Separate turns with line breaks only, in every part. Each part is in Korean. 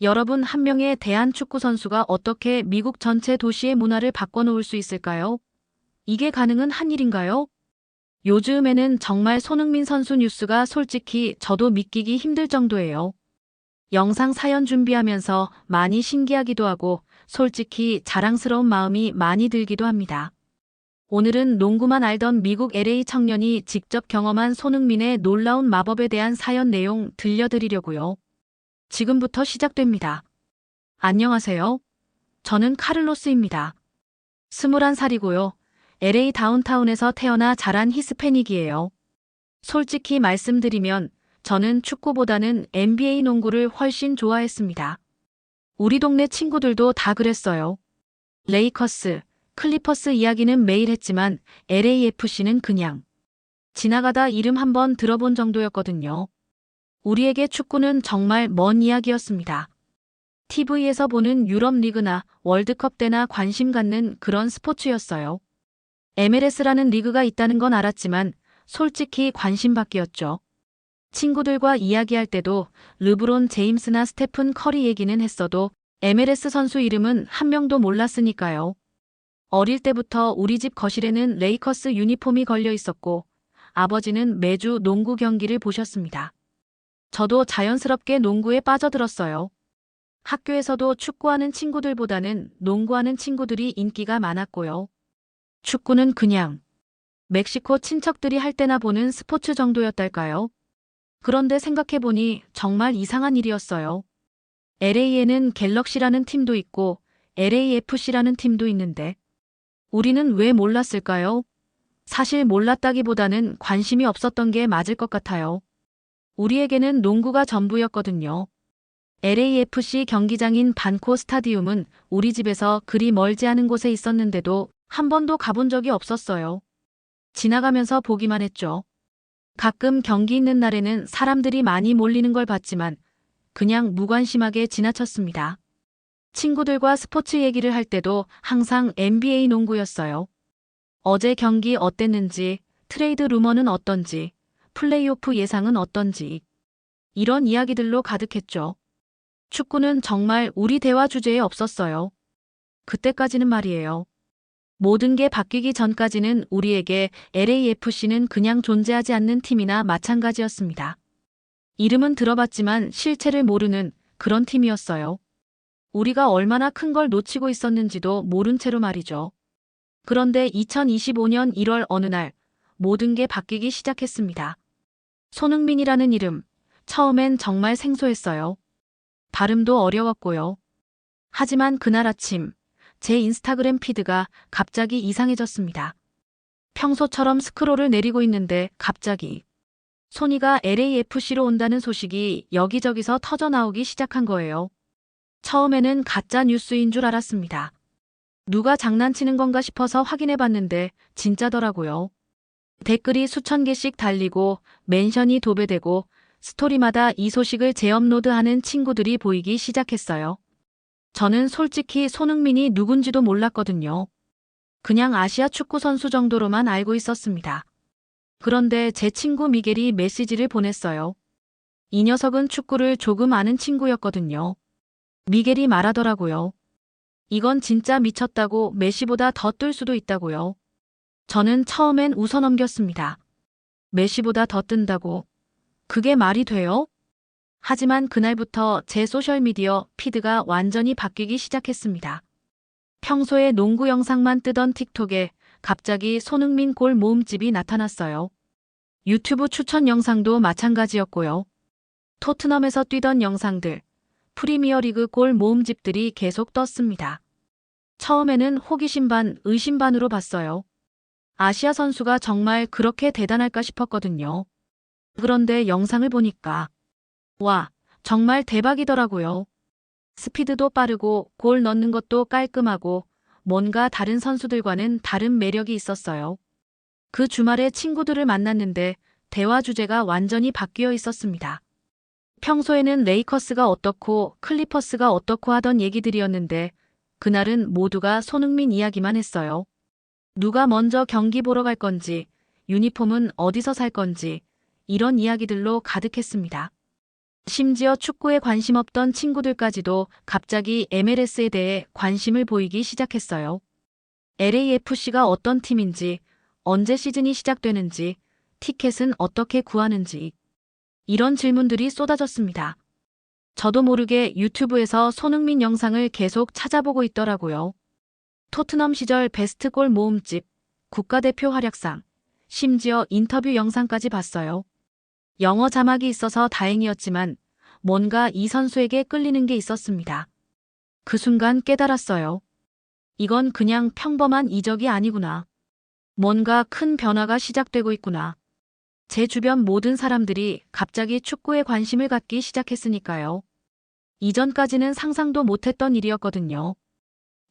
여러분, 한 명의 대한축구 선수가 어떻게 미국 전체 도시의 문화를 바꿔놓을 수 있을까요? 이게 가능한 한 일인가요? 요즘에는 정말 손흥민 선수 뉴스가 솔직히 저도 믿기기 힘들 정도예요. 영상 사연 준비하면서 많이 신기하기도 하고 솔직히 자랑스러운 마음이 많이 들기도 합니다. 오늘은 농구만 알던 미국 LA 청년이 직접 경험한 손흥민의 놀라운 마법에 대한 사연 내용 들려드리려고요. 지금부터 시작됩니다. 안녕하세요. 저는 카를로스입니다. 21살이고요. LA 다운타운에서 태어나 자란 히스패닉이에요. 솔직히 말씀드리면 저는 축구보다는 NBA 농구를 훨씬 좋아했습니다. 우리 동네 친구들도 다 그랬어요. 레이커스, 클리퍼스 이야기는 매일 했지만 LAFC는 그냥 지나가다 이름 한번 들어본 정도였거든요. 우리에게 축구는 정말 먼 이야기였습니다. TV에서 보는 유럽 리그나 월드컵 때나 관심 갖는 그런 스포츠였어요. MLS라는 리그가 있다는 건 알았지만 솔직히 관심 밖이었죠. 친구들과 이야기할 때도 르브론 제임스나 스테픈 커리 얘기는 했어도 MLS 선수 이름은 한 명도 몰랐으니까요. 어릴 때부터 우리 집 거실에는 레이커스 유니폼이 걸려 있었고 아버지는 매주 농구 경기를 보셨습니다. 저도 자연스럽게 농구에 빠져들었어요. 학교에서도 축구하는 친구들보다는 농구하는 친구들이 인기가 많았고요. 축구는 그냥 멕시코 친척들이 할 때나 보는 스포츠 정도였달까요? 그런데 생각해보니 정말 이상한 일이었어요. LA에는 갤럭시라는 팀도 있고 LAFC라는 팀도 있는데 우리는 왜 몰랐을까요? 사실 몰랐다기보다는 관심이 없었던 게 맞을 것 같아요. 우리에게는 농구가 전부였거든요. LAFC 경기장인 반코 스타디움은 우리 집에서 그리 멀지 않은 곳에 있었는데도 한 번도 가본 적이 없었어요. 지나가면서 보기만 했죠. 가끔 경기 있는 날에는 사람들이 많이 몰리는 걸 봤지만 그냥 무관심하게 지나쳤습니다. 친구들과 스포츠 얘기를 할 때도 항상 NBA 농구였어요. 어제 경기 어땠는지, 트레이드 루머는 어떤지, 플레이오프 예상은 어떤지 이런 이야기들로 가득했죠. 축구는 정말 우리 대화 주제에 없었어요. 그때까지는 말이에요. 모든 게 바뀌기 전까지는 우리에게 LAFC는 그냥 존재하지 않는 팀이나 마찬가지였습니다. 이름은 들어봤지만 실체를 모르는 그런 팀이었어요. 우리가 얼마나 큰 걸 놓치고 있었는지도 모른 채로 말이죠. 그런데 2025년 1월 어느 날 모든 게 바뀌기 시작했습니다. 손흥민이라는 이름, 처음엔 정말 생소했어요. 발음도 어려웠고요. 하지만 그날 아침 제 인스타그램 피드가 갑자기 이상해졌습니다. 평소처럼 스크롤을 내리고 있는데 갑자기 소니가 LAFC로 온다는 소식이 여기저기서 터져나오기 시작한 거예요. 처음에는 가짜 뉴스인 줄 알았습니다. 누가 장난치는 건가 싶어서 확인해 봤는데 진짜더라고요. 댓글이 수천 개씩 달리고 멘션이 도배되고 스토리마다 이 소식을 재업로드하는 친구들이 보이기 시작했어요. 저는 솔직히 손흥민이 누군지도 몰랐거든요. 그냥 아시아 축구 선수 정도로만 알고 있었습니다. 그런데 제 친구 미겔이 메시지를 보냈어요. 이 녀석은 축구를 조금 아는 친구였거든요. 미겔이 말하더라고요. 이건 진짜 미쳤다고, 메시보다 더 뜰 수도 있다고요. 저는 처음엔 웃어 넘겼습니다. 메시보다 더 뜬다고. 그게 말이 돼요? 하지만 그날부터 제 소셜미디어 피드가 완전히 바뀌기 시작했습니다. 평소에 농구 영상만 뜨던 틱톡에 갑자기 손흥민 골 모음집이 나타났어요. 유튜브 추천 영상도 마찬가지였고요. 토트넘에서 뛰던 영상들, 프리미어리그 골 모음집들이 계속 떴습니다. 처음에는 호기심 반, 의심 반으로 봤어요. 아시아 선수가 정말 그렇게 대단할까 싶었거든요. 그런데 영상을 보니까 와, 정말 대박이더라고요. 스피드도 빠르고 골 넣는 것도 깔끔하고 뭔가 다른 선수들과는 다른 매력이 있었어요. 그 주말에 친구들을 만났는데 대화 주제가 완전히 바뀌어 있었습니다. 평소에는 레이커스가 어떻고 클리퍼스가 어떻고 하던 얘기들이었는데 그날은 모두가 손흥민 이야기만 했어요. 누가 먼저 경기 보러 갈 건지, 유니폼은 어디서 살 건지 이런 이야기들로 가득했습니다. 심지어 축구에 관심 없던 친구들까지도 갑자기 MLS에 대해 관심을 보이기 시작했어요. LAFC가 어떤 팀인지, 언제 시즌이 시작되는지, 티켓은 어떻게 구하는지, 이런 질문들이 쏟아졌습니다. 저도 모르게 유튜브에서 손흥민 영상을 계속 찾아보고 있더라고요. 토트넘 시절 베스트 골 모음집, 국가대표 활약상, 심지어 인터뷰 영상까지 봤어요. 영어 자막이 있어서 다행이었지만 뭔가 이 선수에게 끌리는 게 있었습니다. 그 순간 깨달았어요. 이건 그냥 평범한 이적이 아니구나. 뭔가 큰 변화가 시작되고 있구나. 제 주변 모든 사람들이 갑자기 축구에 관심을 갖기 시작했으니까요. 이전까지는 상상도 못했던 일이었거든요.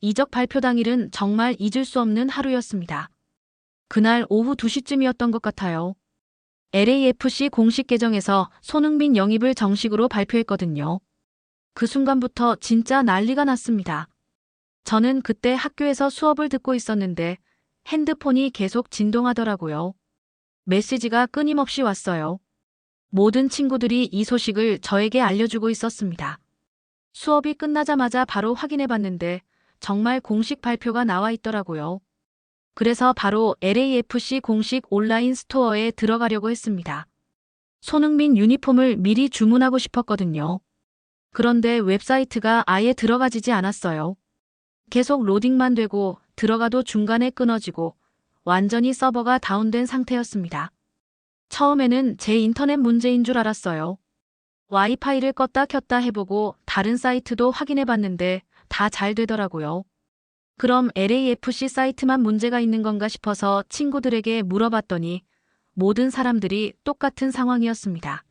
이적 발표 당일은 정말 잊을 수 없는 하루였습니다. 그날 오후 2시쯤이었던 것 같아요. LAFC 공식 계정에서 손흥민 영입을 정식으로 발표했거든요. 그 순간부터 진짜 난리가 났습니다. 저는 그때 학교에서 수업을 듣고 있었는데 핸드폰이 계속 진동하더라고요. 메시지가 끊임없이 왔어요. 모든 친구들이 이 소식을 저에게 알려주고 있었습니다. 수업이 끝나자마자 바로 확인해 봤는데 정말 공식 발표가 나와 있더라고요. 그래서 바로 LAFC 공식 온라인 스토어에 들어가려고 했습니다. 손흥민 유니폼을 미리 주문하고 싶었거든요. 그런데 웹사이트가 아예 들어가지지 않았어요. 계속 로딩만 되고 들어가도 중간에 끊어지고 완전히 서버가 다운된 상태였습니다. 처음에는 제 인터넷 문제인 줄 알았어요. 와이파이를 껐다 켰다 해보고 다른 사이트도 확인해봤는데 다 잘 되더라고요. 그럼 LAFC 사이트만 문제가 있는 건가 싶어서 친구들에게 물어봤더니 모든 사람들이 똑같은 상황이었습니다.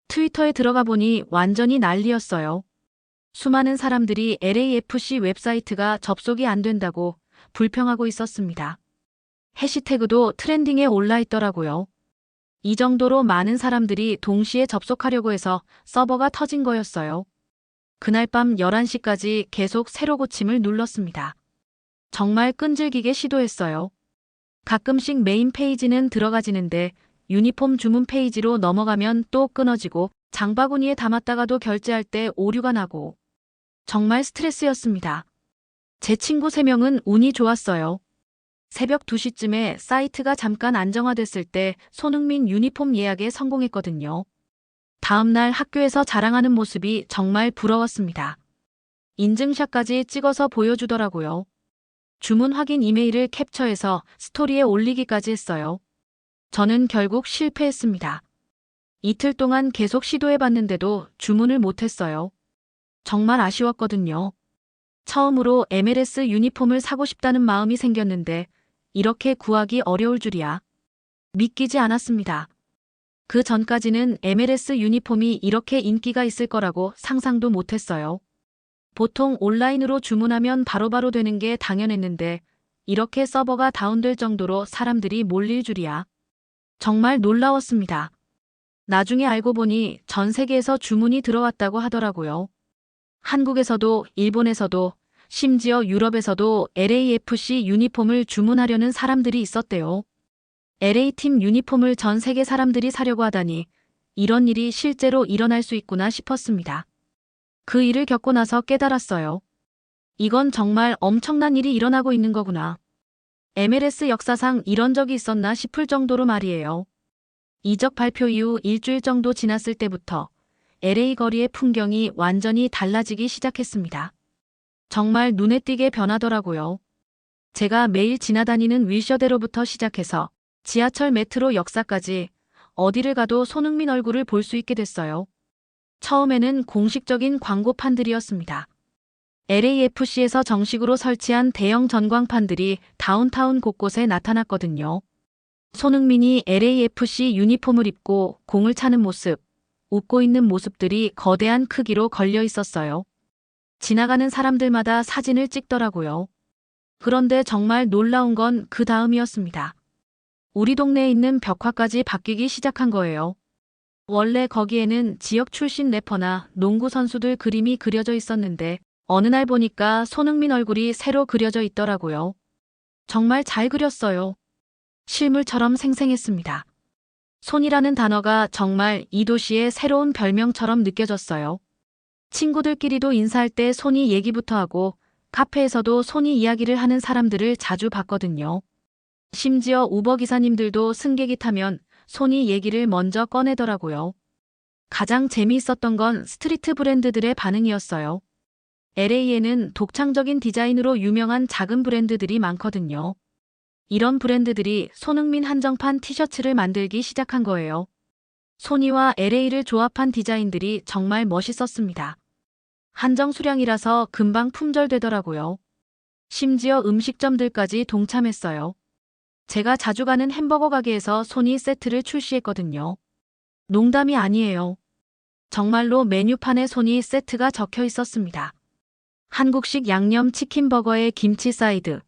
트위터에 들어가 보니 완전히 난리였어요. 수많은 사람들이 LAFC 웹사이트가 접속이 안 된다고 불평하고 있었습니다. 해시태그도 트렌딩에 올라 있더라고요. 이 정도로 많은 사람들이 동시에 접속하려고 해서 서버가 터진 거였어요. 그날 밤 11시까지 계속 새로 고침을 눌렀습니다. 정말 끈질기게 시도했어요. 가끔씩 메인 페이지는 들어가지는데 유니폼 주문 페이지로 넘어가면 또 끊어지고 장바구니에 담았다가도 결제할 때 오류가 나고 정말 스트레스였습니다. 제 친구 3명은 운이 좋았어요. 새벽 2시쯤에 사이트가 잠깐 안정화됐을 때 손흥민 유니폼 예약에 성공했거든요. 다음날 학교에서 자랑하는 모습이 정말 부러웠습니다. 인증샷까지 찍어서 보여주더라고요. 주문 확인 이메일을 캡처해서 스토리에 올리기까지 했어요. 저는 결국 실패했습니다. 이틀 동안 계속 시도해봤는데도 주문을 못했어요. 정말 아쉬웠거든요. 처음으로 MLS 유니폼을 사고 싶다는 마음이 생겼는데 이렇게 구하기 어려울 줄이야. 믿기지 않았습니다. 그 전까지는 MLS 유니폼이 이렇게 인기가 있을 거라고 상상도 못했어요. 보통 온라인으로 주문하면 바로바로 되는 게 당연했는데 이렇게 서버가 다운될 정도로 사람들이 몰릴 줄이야. 정말 놀라웠습니다. 나중에 알고 보니 전 세계에서 주문이 들어왔다고 하더라고요. 한국에서도 일본에서도 심지어 유럽에서도 LAFC 유니폼을 주문하려는 사람들이 있었대요. LA팀 유니폼을 전 세계 사람들이 사려고 하다니 이런 일이 실제로 일어날 수 있구나 싶었습니다. 그 일을 겪고 나서 깨달았어요. 이건 정말 엄청난 일이 일어나고 있는 거구나. MLS 역사상 이런 적이 있었나 싶을 정도로 말이에요. 이적 발표 이후 일주일 정도 지났을 때부터 LA 거리의 풍경이 완전히 달라지기 시작했습니다. 정말 눈에 띄게 변하더라고요. 제가 매일 지나다니는 윌셔대로부터 시작해서 지하철 메트로 역사까지 어디를 가도 손흥민 얼굴을 볼 수 있게 됐어요. 처음에는 공식적인 광고판들이었습니다. LAFC에서 정식으로 설치한 대형 전광판들이 다운타운 곳곳에 나타났거든요. 손흥민이 LAFC 유니폼을 입고 공을 차는 모습, 웃고 있는 모습들이 거대한 크기로 걸려 있었어요. 지나가는 사람들마다 사진을 찍더라고요. 그런데 정말 놀라운 건 그 다음이었습니다. 우리 동네에 있는 벽화까지 바뀌기 시작한 거예요. 원래 거기에는 지역 출신 래퍼나 농구 선수들 그림이 그려져 있었는데 어느 날 보니까 손흥민 얼굴이 새로 그려져 있더라고요. 정말 잘 그렸어요. 실물처럼 생생했습니다. 손이라는 단어가 정말 이 도시의 새로운 별명처럼 느껴졌어요. 친구들끼리도 인사할 때 손이 얘기부터 하고 카페에서도 손이 이야기를 하는 사람들을 자주 봤거든요. 심지어 우버 기사님들도 승객이 타면 손이 얘기를 먼저 꺼내더라고요. 가장 재미있었던 건 스트리트 브랜드들의 반응이었어요. LA에는 독창적인 디자인으로 유명한 작은 브랜드들이 많거든요. 이런 브랜드들이 손흥민 한정판 티셔츠를 만들기 시작한 거예요. 소니와 LA를 조합한 디자인들이 정말 멋있었습니다. 한정 수량이라서 금방 품절되더라고요. 심지어 음식점들까지 동참했어요. 제가 자주 가는 햄버거 가게에서 소니 세트를 출시했거든요. 농담이 아니에요. 정말로 메뉴판에 소니 세트가 적혀 있었습니다. 한국식 양념 치킨 버거에 김치 사이드,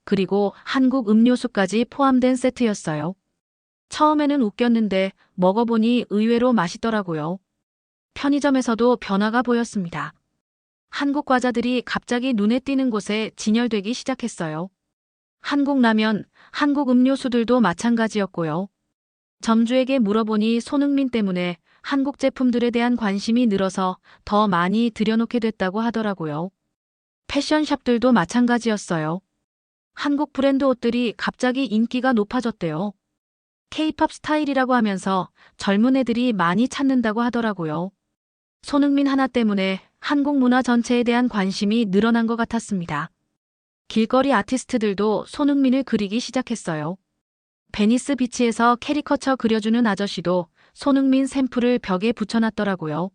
그리고 한국 음료수까지 포함된 세트였어요. 처음에는 웃겼는데 먹어보니 의외로 맛있더라고요. 편의점에서도 변화가 보였습니다. 한국 과자들이 갑자기 눈에 띄는 곳에 진열되기 시작했어요. 한국 라면, 한국 음료수들도 마찬가지였고요. 점주에게 물어보니 손흥민 때문에 한국 제품들에 대한 관심이 늘어서 더 많이 들여놓게 됐다고 하더라고요. 패션샵들도 마찬가지였어요. 한국 브랜드 옷들이 갑자기 인기가 높아졌대요. K-팝 스타일이라고 하면서 젊은 애들이 많이 찾는다고 하더라고요. 손흥민 하나 때문에 한국 문화 전체에 대한 관심이 늘어난 것 같았습니다. 길거리 아티스트들도 손흥민을 그리기 시작했어요. 베니스 비치에서 캐리커처 그려주는 아저씨도 손흥민 샘플을 벽에 붙여놨더라고요.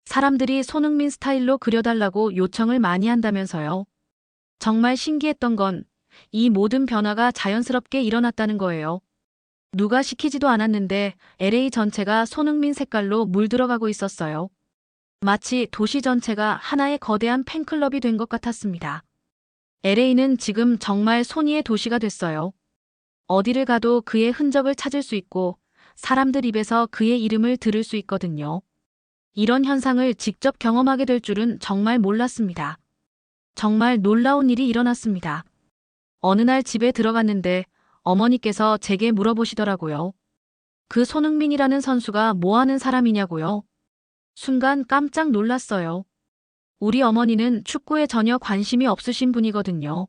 사람들이 손흥민 스타일로 그려달라고 요청을 많이 한다면서요. 정말 신기했던 건 이 모든 변화가 자연스럽게 일어났다는 거예요. 누가 시키지도 않았는데 LA 전체가 손흥민 색깔로 물들어가고 있었어요. 마치 도시 전체가 하나의 거대한 팬클럽이 된 것 같았습니다. LA는 지금 정말 소니의 도시가 됐어요. 어디를 가도 그의 흔적을 찾을 수 있고 사람들 입에서 그의 이름을 들을 수 있거든요. 이런 현상을 직접 경험하게 될 줄은 정말 몰랐습니다. 정말 놀라운 일이 일어났습니다. 어느 날 집에 들어갔는데 어머니께서 제게 물어보시더라고요. 그 손흥민이라는 선수가 뭐 하는 사람이냐고요. 순간 깜짝 놀랐어요. 우리 어머니는 축구에 전혀 관심이 없으신 분이거든요.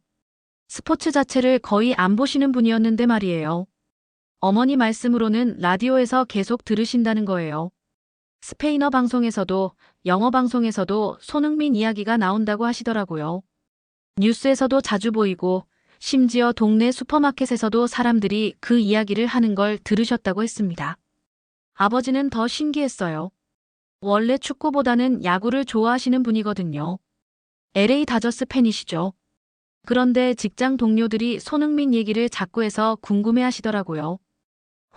스포츠 자체를 거의 안 보시는 분이었는데 말이에요. 어머니 말씀으로는 라디오에서 계속 들으신다는 거예요. 스페인어 방송에서도 영어 방송에서도 손흥민 이야기가 나온다고 하시더라고요. 뉴스에서도 자주 보이고 심지어 동네 슈퍼마켓에서도 사람들이 그 이야기를 하는 걸 들으셨다고 했습니다. 아버지는 더 신기했어요. 원래 축구보다는 야구를 좋아하시는 분이거든요. LA 다저스 팬이시죠. 그런데 직장 동료들이 손흥민 얘기를 자꾸 해서 궁금해하시더라고요.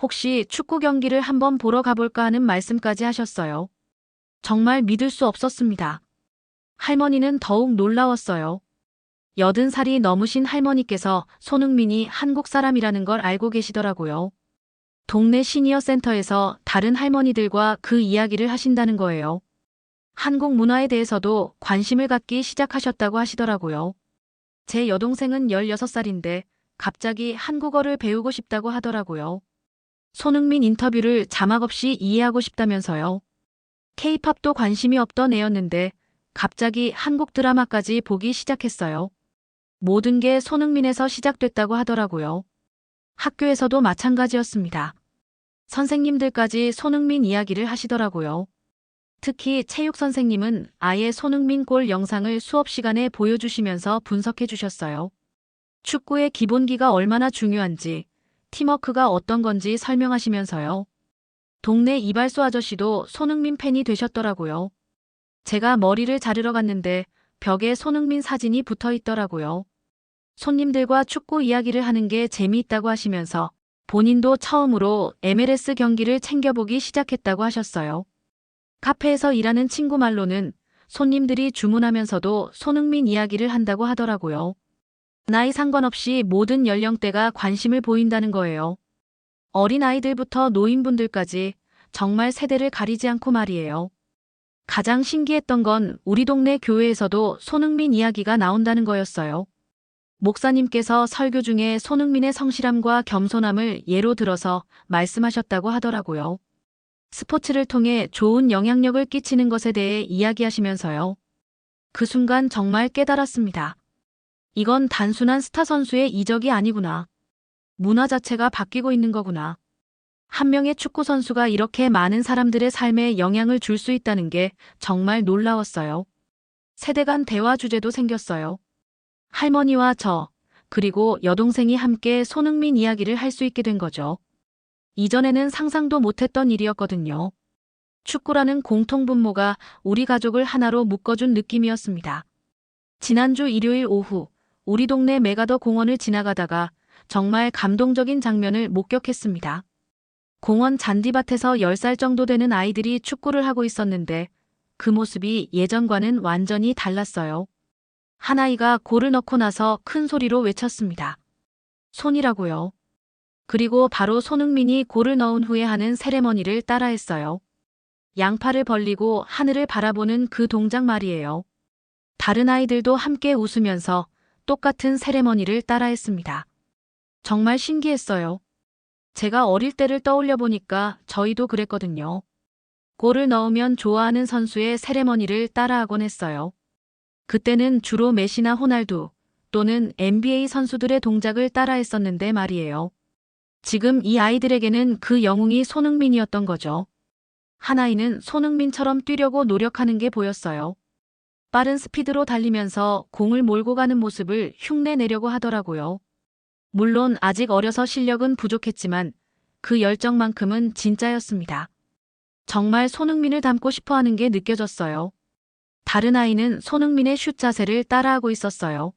혹시 축구 경기를 한번 보러 가볼까 하는 말씀까지 하셨어요. 정말 믿을 수 없었습니다. 할머니는 더욱 놀라웠어요. 80살이 넘으신 할머니께서 손흥민이 한국 사람이라는 걸 알고 계시더라고요. 동네 시니어 센터에서 다른 할머니들과 그 이야기를 하신다는 거예요. 한국 문화에 대해서도 관심을 갖기 시작하셨다고 하시더라고요. 제 여동생은 16살인데 갑자기 한국어를 배우고 싶다고 하더라고요. 손흥민 인터뷰를 자막 없이 이해하고 싶다면서요. K-팝도 관심이 없던 애였는데 갑자기 한국 드라마까지 보기 시작했어요. 모든 게 손흥민에서 시작됐다고 하더라고요. 학교에서도 마찬가지였습니다. 선생님들까지 손흥민 이야기를 하시더라고요. 특히 체육 선생님은 아예 손흥민 골 영상을 수업 시간에 보여주시면서 분석해 주셨어요. 축구의 기본기가 얼마나 중요한지, 팀워크가 어떤 건지 설명하시면서요. 동네 이발소 아저씨도 손흥민 팬이 되셨더라고요. 제가 머리를 자르러 갔는데 벽에 손흥민 사진이 붙어 있더라고요. 손님들과 축구 이야기를 하는 게 재미있다고 하시면서 본인도 처음으로 MLS 경기를 챙겨보기 시작했다고 하셨어요. 카페에서 일하는 친구 말로는 손님들이 주문하면서도 손흥민 이야기를 한다고 하더라고요. 나이 상관없이 모든 연령대가 관심을 보인다는 거예요. 어린아이들부터 노인분들까지 정말 세대를 가리지 않고 말이에요. 가장 신기했던 건 우리 동네 교회에서도 손흥민 이야기가 나온다는 거였어요. 목사님께서 설교 중에 손흥민의 성실함과 겸손함을 예로 들어서 말씀하셨다고 하더라고요. 스포츠를 통해 좋은 영향력을 끼치는 것에 대해 이야기하시면서요. 그 순간 정말 깨달았습니다. 이건 단순한 스타 선수의 이적이 아니구나. 문화 자체가 바뀌고 있는 거구나. 한 명의 축구 선수가 이렇게 많은 사람들의 삶에 영향을 줄 수 있다는 게 정말 놀라웠어요. 세대 간 대화 주제도 생겼어요. 할머니와 저, 그리고 여동생이 함께 손흥민 이야기를 할 수 있게 된 거죠. 이전에는 상상도 못했던 일이었거든요. 축구라는 공통분모가 우리 가족을 하나로 묶어준 느낌이었습니다. 지난주 일요일 오후, 우리 동네 메가더 공원을 지나가다가 정말 감동적인 장면을 목격했습니다. 공원 잔디밭에서 10살 정도 되는 아이들이 축구를 하고 있었는데 그 모습이 예전과는 완전히 달랐어요. 한 아이가 골을 넣고 나서 큰 소리로 외쳤습니다. 손이라고요. 그리고 바로 손흥민이 골을 넣은 후에 하는 세레머니를 따라했어요. 양팔을 벌리고 하늘을 바라보는 그 동작 말이에요. 다른 아이들도 함께 웃으면서 똑같은 세레머니를 따라했습니다. 정말 신기했어요. 제가 어릴 때를 떠올려 보니까 저희도 그랬거든요. 골을 넣으면 좋아하는 선수의 세레머니를 따라하곤 했어요. 그때는 주로 메시나 호날두 또는 NBA 선수들의 동작을 따라했었는데 말이에요. 지금 이 아이들에게는 그 영웅이 손흥민이었던 거죠. 한 아이는 손흥민처럼 뛰려고 노력하는 게 보였어요. 빠른 스피드로 달리면서 공을 몰고 가는 모습을 흉내내려고 하더라고요. 물론 아직 어려서 실력은 부족했지만 그 열정만큼은 진짜였습니다. 정말 손흥민을 닮고 싶어 하는 게 느껴졌어요. 다른 아이는 손흥민의 슛 자세를 따라하고 있었어요.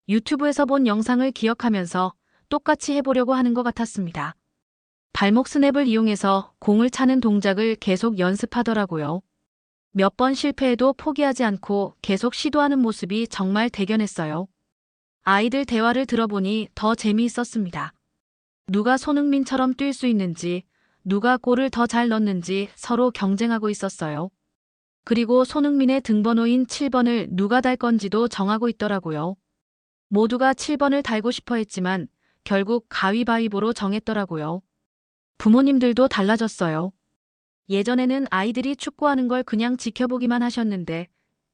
유튜브에서 본 영상을 기억하면서 똑같이 해보려고 하는 것 같았습니다. 발목 스냅을 이용해서 공을 차는 동작을 계속 연습하더라고요. 몇 번 실패해도 포기하지 않고 계속 시도하는 모습이 정말 대견했어요. 아이들 대화를 들어보니 더 재미있었습니다. 누가 손흥민처럼 뛸 수 있는지, 누가 골을 더 잘 넣는지 서로 경쟁하고 있었어요. 그리고 손흥민의 등번호인 7번을 누가 달 건지도 정하고 있더라고요. 모두가 7번을 달고 싶어 했지만 결국 가위바위보로 정했더라고요. 부모님들도 달라졌어요. 예전에는 아이들이 축구하는 걸 그냥 지켜보기만 하셨는데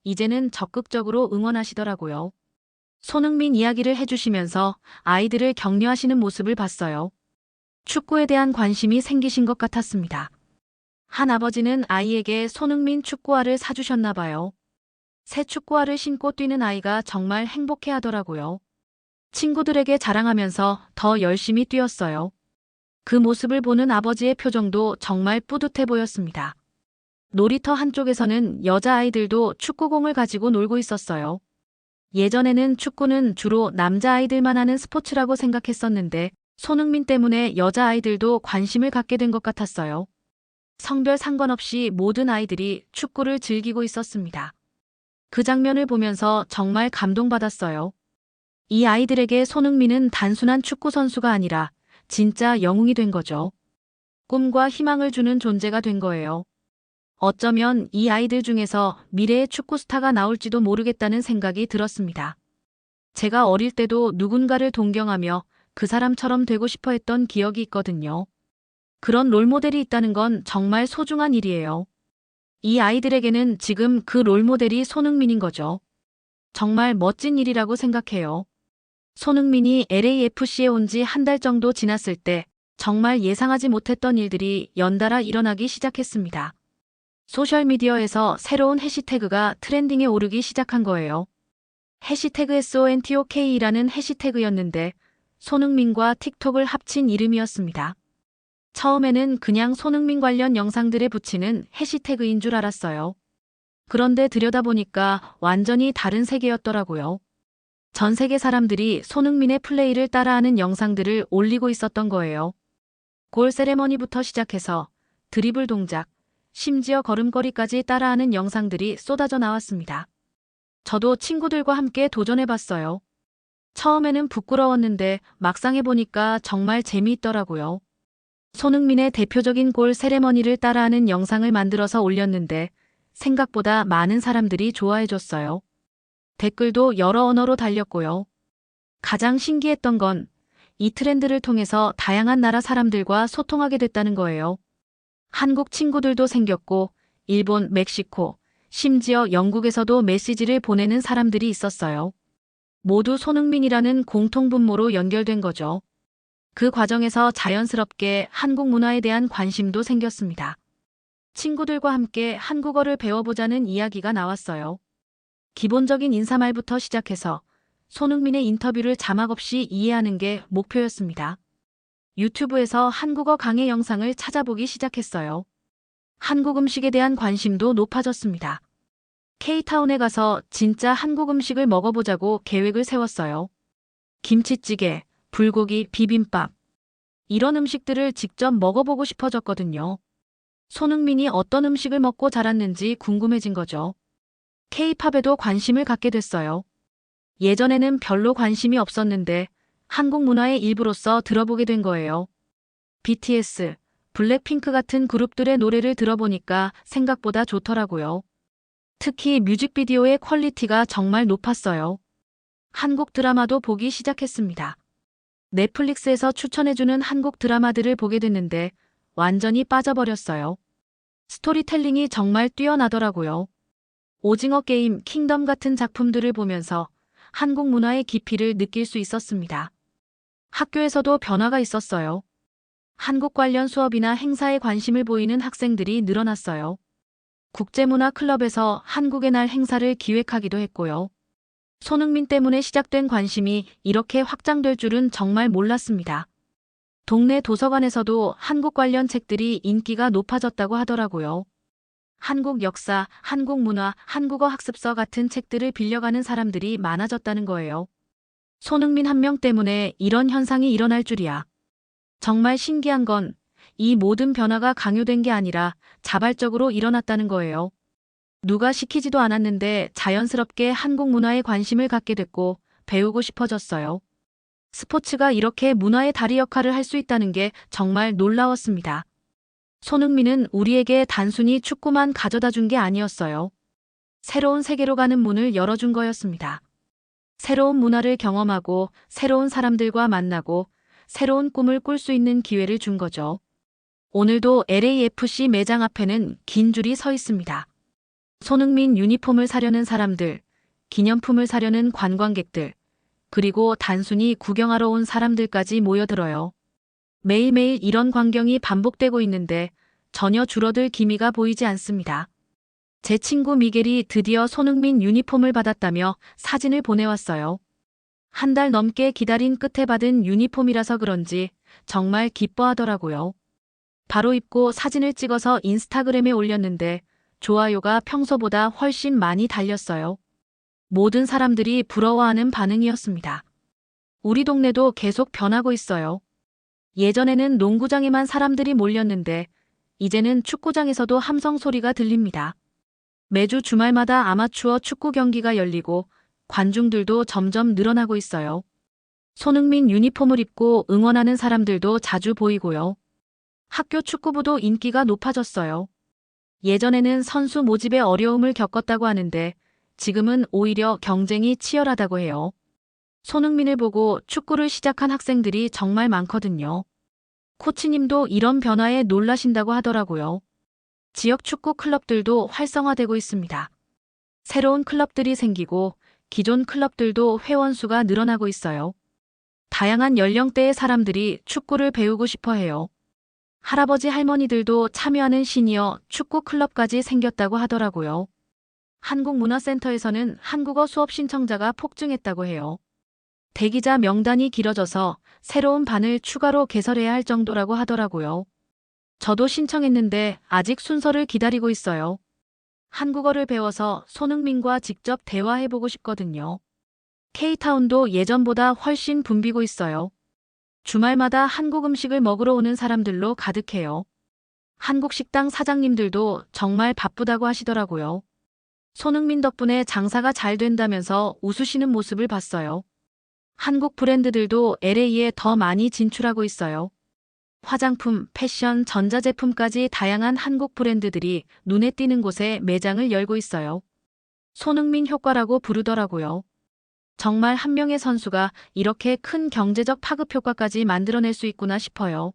이제는 적극적으로 응원하시더라고요. 손흥민 이야기를 해주시면서 아이들을 격려하시는 모습을 봤어요. 축구에 대한 관심이 생기신 것 같았습니다. 한 아버지는 아이에게 손흥민 축구화를 사주셨나 봐요. 새 축구화를 신고 뛰는 아이가 정말 행복해 하더라고요. 친구들에게 자랑하면서 더 열심히 뛰었어요. 그 모습을 보는 아버지의 표정도 정말 뿌듯해 보였습니다. 놀이터 한쪽에서는 여자아이들도 축구공을 가지고 놀고 있었어요. 예전에는 축구는 주로 남자아이들만 하는 스포츠라고 생각했었는데 손흥민 때문에 여자아이들도 관심을 갖게 된 것 같았어요. 성별 상관없이 모든 아이들이 축구를 즐기고 있었습니다. 그 장면을 보면서 정말 감동받았어요. 이 아이들에게 손흥민은 단순한 축구 선수가 아니라 진짜 영웅이 된 거죠. 꿈과 희망을 주는 존재가 된 거예요. 어쩌면 이 아이들 중에서 미래의 축구 스타가 나올지도 모르겠다는 생각이 들었습니다. 제가 어릴 때도 누군가를 동경하며 그 사람처럼 되고 싶어 했던 기억이 있거든요. 그런 롤모델이 있다는 건 정말 소중한 일이에요. 이 아이들에게는 지금 그 롤모델이 손흥민인 거죠. 정말 멋진 일이라고 생각해요. 손흥민이 LAFC에 온 지 한 달 정도 지났을 때 정말 예상하지 못했던 일들이 연달아 일어나기 시작했습니다. 소셜미디어에서 새로운 해시태그가 트렌딩에 오르기 시작한 거예요. 해시태그 SONTOK라는 해시태그였는데 손흥민과 틱톡을 합친 이름이었습니다. 처음에는 그냥 손흥민 관련 영상들에 붙이는 해시태그인 줄 알았어요. 그런데 들여다보니까 완전히 다른 세계였더라고요. 전 세계 사람들이 손흥민의 플레이를 따라하는 영상들을 올리고 있었던 거예요. 골 세레머니부터 시작해서 드리블 동작, 심지어 걸음걸이까지 따라하는 영상들이 쏟아져 나왔습니다. 저도 친구들과 함께 도전해봤어요. 처음에는 부끄러웠는데 막상 해보니까 정말 재미있더라고요. 손흥민의 대표적인 골 세레머니를 따라하는 영상을 만들어서 올렸는데 생각보다 많은 사람들이 좋아해줬어요. 댓글도 여러 언어로 달렸고요. 가장 신기했던 건 이 트렌드를 통해서 다양한 나라 사람들과 소통하게 됐다는 거예요. 한국 친구들도 생겼고, 일본, 멕시코, 심지어 영국에서도 메시지를 보내는 사람들이 있었어요. 모두 손흥민이라는 공통분모로 연결된 거죠. 그 과정에서 자연스럽게 한국 문화에 대한 관심도 생겼습니다. 친구들과 함께 한국어를 배워보자는 이야기가 나왔어요. 기본적인 인사말부터 시작해서 손흥민의 인터뷰를 자막 없이 이해하는 게 목표였습니다. 유튜브에서 한국어 강의 영상을 찾아보기 시작했어요. 한국 음식에 대한 관심도 높아졌습니다. K타운에 가서 진짜 한국 음식을 먹어보자고 계획을 세웠어요. 김치찌개, 불고기, 비빔밥. 이런 음식들을 직접 먹어보고 싶어졌거든요. 손흥민이 어떤 음식을 먹고 자랐는지 궁금해진 거죠. K-팝에도 관심을 갖게 됐어요. 예전에는 별로 관심이 없었는데 한국 문화의 일부로서 들어보게 된 거예요. BTS, 블랙핑크 같은 그룹들의 노래를 들어보니까 생각보다 좋더라고요. 특히 뮤직비디오의 퀄리티가 정말 높았어요. 한국 드라마도 보기 시작했습니다. 넷플릭스에서 추천해주는 한국 드라마들을 보게 됐는데 완전히 빠져버렸어요. 스토리텔링이 정말 뛰어나더라고요. 오징어 게임, 킹덤 같은 작품들을 보면서 한국 문화의 깊이를 느낄 수 있었습니다. 학교에서도 변화가 있었어요. 한국 관련 수업이나 행사에 관심을 보이는 학생들이 늘어났어요. 국제문화 클럽에서 한국의 날 행사를 기획하기도 했고요. 손흥민 때문에 시작된 관심이 이렇게 확장될 줄은 정말 몰랐습니다. 동네 도서관에서도 한국 관련 책들이 인기가 높아졌다고 하더라고요. 한국 역사, 한국 문화, 한국어 학습서 같은 책들을 빌려가는 사람들이 많아졌다는 거예요. 손흥민 한 명 때문에 이런 현상이 일어날 줄이야. 정말 신기한 건 이 모든 변화가 강요된 게 아니라 자발적으로 일어났다는 거예요. 누가 시키지도 않았는데 자연스럽게 한국 문화에 관심을 갖게 됐고 배우고 싶어졌어요. 스포츠가 이렇게 문화의 다리 역할을 할 수 있다는 게 정말 놀라웠습니다. 손흥민은 우리에게 단순히 축구만 가져다 준 게 아니었어요. 새로운 세계로 가는 문을 열어준 거였습니다. 새로운 문화를 경험하고 새로운 사람들과 만나고 새로운 꿈을 꿀 수 있는 기회를 준 거죠. 오늘도 LAFC 매장 앞에는 긴 줄이 서 있습니다. 손흥민 유니폼을 사려는 사람들, 기념품을 사려는 관광객들, 그리고 단순히 구경하러 온 사람들까지 모여들어요. 매일매일 이런 광경이 반복되고 있는데 전혀 줄어들 기미가 보이지 않습니다. 제 친구 미겔이 드디어 손흥민 유니폼을 받았다며 사진을 보내왔어요. 한 달 넘게 기다린 끝에 받은 유니폼이라서 그런지 정말 기뻐하더라고요. 바로 입고 사진을 찍어서 인스타그램에 올렸는데 좋아요가 평소보다 훨씬 많이 달렸어요. 모든 사람들이 부러워하는 반응이었습니다. 우리 동네도 계속 변하고 있어요. 예전에는 농구장에만 사람들이 몰렸는데 이제는 축구장에서도 함성 소리가 들립니다. 매주 주말마다 아마추어 축구 경기가 열리고 관중들도 점점 늘어나고 있어요. 손흥민 유니폼을 입고 응원하는 사람들도 자주 보이고요. 학교 축구부도 인기가 높아졌어요. 예전에는 선수 모집에 어려움을 겪었다고 하는데 지금은 오히려 경쟁이 치열하다고 해요. 손흥민을 보고 축구를 시작한 학생들이 정말 많거든요. 코치님도 이런 변화에 놀라신다고 하더라고요. 지역 축구 클럽들도 활성화되고 있습니다. 새로운 클럽들이 생기고 기존 클럽들도 회원 수가 늘어나고 있어요. 다양한 연령대의 사람들이 축구를 배우고 싶어 해요. 할아버지 할머니들도 참여하는 시니어 축구 클럽까지 생겼다고 하더라고요. 한국문화센터에서는 한국어 수업 신청자가 폭증했다고 해요. 대기자 명단이 길어져서 새로운 반을 추가로 개설해야 할 정도라고 하더라고요. 저도 신청했는데 아직 순서를 기다리고 있어요. 한국어를 배워서 손흥민과 직접 대화해보고 싶거든요. K타운도 예전보다 훨씬 붐비고 있어요. 주말마다 한국 음식을 먹으러 오는 사람들로 가득해요. 한국 식당 사장님들도 정말 바쁘다고 하시더라고요. 손흥민 덕분에 장사가 잘 된다면서 웃으시는 모습을 봤어요. 한국 브랜드들도 LA에 더 많이 진출하고 있어요. 화장품, 패션, 전자제품까지 다양한 한국 브랜드들이 눈에 띄는 곳에 매장을 열고 있어요. 손흥민 효과라고 부르더라고요. 정말 한 명의 선수가 이렇게 큰 경제적 파급 효과까지 만들어낼 수 있구나 싶어요.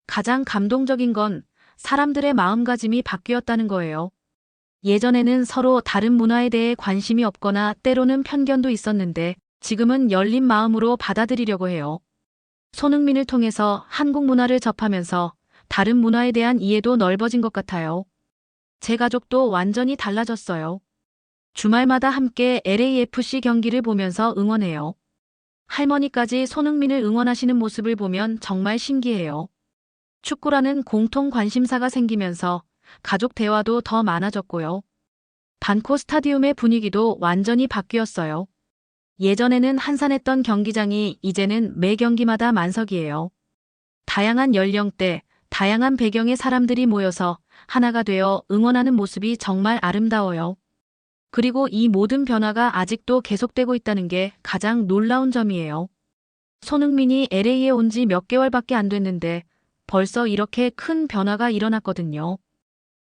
가장 감동적인 건 사람들의 마음가짐이 바뀌었다는 거예요. 예전에는 서로 다른 문화에 대해 관심이 없거나 때로는 편견도 있었는데 지금은 열린 마음으로 받아들이려고 해요. 손흥민을 통해서 한국 문화를 접하면서 다른 문화에 대한 이해도 넓어진 것 같아요. 제 가족도 완전히 달라졌어요. 주말마다 함께 LAFC 경기를 보면서 응원해요. 할머니까지 손흥민을 응원하시는 모습을 보면 정말 신기해요. 축구라는 공통 관심사가 생기면서 가족 대화도 더 많아졌고요. 반코 스타디움의 분위기도 완전히 바뀌었어요. 예전에는 한산했던 경기장이 이제는 매 경기마다 만석이에요. 다양한 연령대, 다양한 배경의 사람들이 모여서 하나가 되어 응원하는 모습이 정말 아름다워요. 그리고 이 모든 변화가 아직도 계속되고 있다는 게 가장 놀라운 점이에요. 손흥민이 LA에 온 지 몇 개월밖에 안 됐는데 벌써 이렇게 큰 변화가 일어났거든요.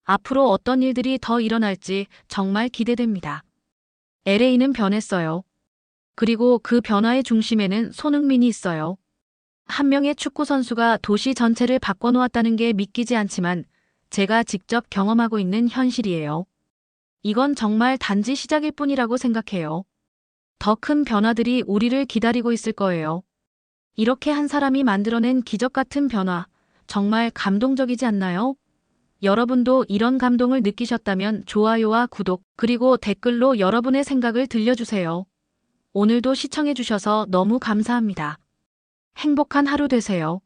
앞으로 어떤 일들이 더 일어날지 정말 기대됩니다. LA는 변했어요. 그리고 그 변화의 중심에는 손흥민이 있어요. 한 명의 축구 선수가 도시 전체를 바꿔놓았다는 게 믿기지 않지만 제가 직접 경험하고 있는 현실이에요. 이건 정말 단지 시작일 뿐이라고 생각해요. 더 큰 변화들이 우리를 기다리고 있을 거예요. 이렇게 한 사람이 만들어낸 기적 같은 변화, 정말 감동적이지 않나요? 여러분도 이런 감동을 느끼셨다면 좋아요와 구독, 그리고 댓글로 여러분의 생각을 들려주세요. 오늘도 시청해주셔서 너무 감사합니다. 행복한 하루 되세요.